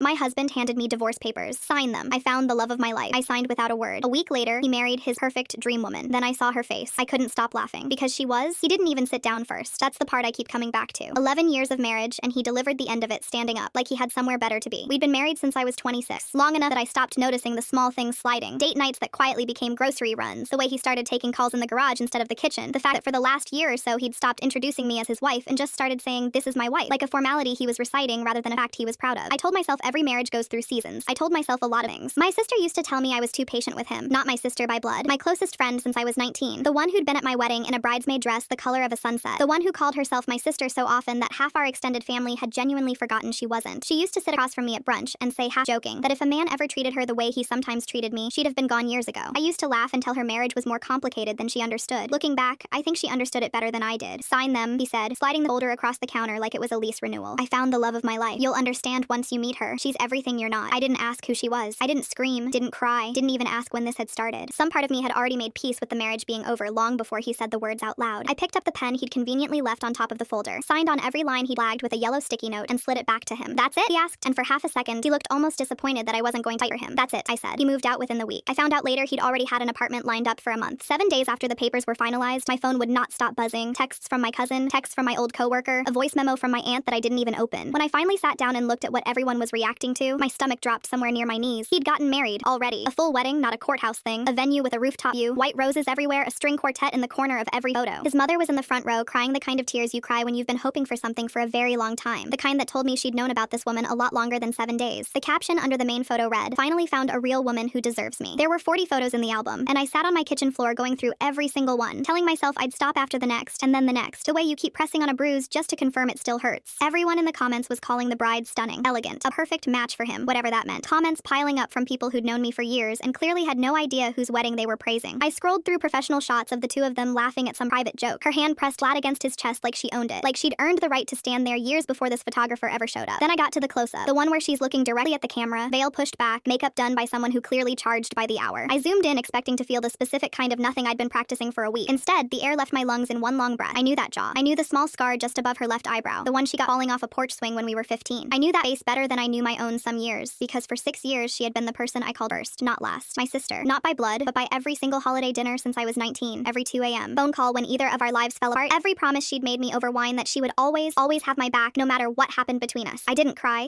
My husband handed me divorce papers. Sign them. I found the love of my life. I signed without a word. A week later, he married his perfect dream woman. Then I saw her face. I couldn't stop laughing. Because he didn't even sit down first. That's the part I keep coming back to. 11 years of marriage, and he delivered the end of it standing up, like he had somewhere better to be. We'd been married since I was 26. Long enough that I stopped noticing the small things sliding. Date nights that quietly became grocery runs. The way he started taking calls in the garage instead of the kitchen. The fact that for the last year or so he'd stopped introducing me as his wife and just started saying, "This is my wife," like a formality he was reciting rather than a fact he was proud of. I told myself every marriage goes through seasons. I told myself a lot of things. My sister used to tell me I was too patient with him. Not my sister by blood. My closest friend since I was 19. The one who'd been at my wedding in a bridesmaid dress the color of a sunset. The one who called herself my sister so often that half our extended family had genuinely forgotten she wasn't. She used to sit across from me at brunch and say, half joking, that if a man ever treated her the way he sometimes treated me, she'd have been gone years ago. I used to laugh and tell her marriage was more complicated than she understood. Looking back, I think she understood it better than I did. Sign them, he said, sliding the folder across the counter like it was a lease renewal. I found the love of my life. You'll understand once you meet her. She's everything you're not. I didn't ask who she was. I didn't scream, didn't cry, didn't even ask when this had started. Some part of me had already made peace with the marriage being over long before he said the words out loud. I picked up the pen he'd conveniently left on top of the folder, signed on every line he flagged with a yellow sticky note, and slid it back to him. "That's it?" he asked, and for half a second, he looked almost disappointed that I wasn't going to fight for him. "That's it," I said. He moved out within the week. I found out later he'd already had an apartment lined up for a month. 7 days after the papers were finalized, my phone would not stop buzzing. Texts from my cousin, texts from my old coworker, a voice memo from my aunt that I didn't even open. When I finally sat down and looked at what everyone was reacting to, my stomach dropped somewhere near my knees. He'd gotten married already. A full wedding, not a courthouse thing. A venue with a rooftop view, white roses everywhere, a string quartet in the corner of every photo. His mother was in the front row, crying the kind of tears you cry when you've been hoping for something for a very long time. The kind that told me she'd known about this woman a lot longer than 7 days. The caption under the main photo read, "Finally found a real woman who deserves me." There were 40 photos in the album, and I sat on my kitchen floor going through every single one, telling myself I'd stop after the next, and then the next. The way you keep pressing on a bruise just to confirm it still hurts. Everyone in the comments was calling the bride stunning, elegant, a perfect match for him, whatever that meant. Comments piling up from people who'd known me for years and clearly had no idea whose wedding they were praising. I scrolled through professional shots of the two of them laughing at some private joke, her hand pressed flat against his chest like she owned it, like she'd earned the right to stand there years before this photographer ever showed up. Then I got to the close-up, the one where she's looking directly at the camera, veil pushed back, makeup done by someone who clearly charged by the hour. I zoomed in expecting to feel the specific kind of nothing I'd been practicing for a week. Instead, the air left my lungs in one long breath. I knew that jaw. I knew the small scar just above her left eyebrow, the one she got falling off a porch swing when we were 15. I knew that face better than I knew my own some years, because for 6 years she had been the person I called first, not last. My sister. Not by blood, but by every single holiday dinner since I was 19, every 2 a.m. phone call when either of our lives fell apart, every promise she'd made me over wine that she would always have my back no matter what happened between us. I didn't cry.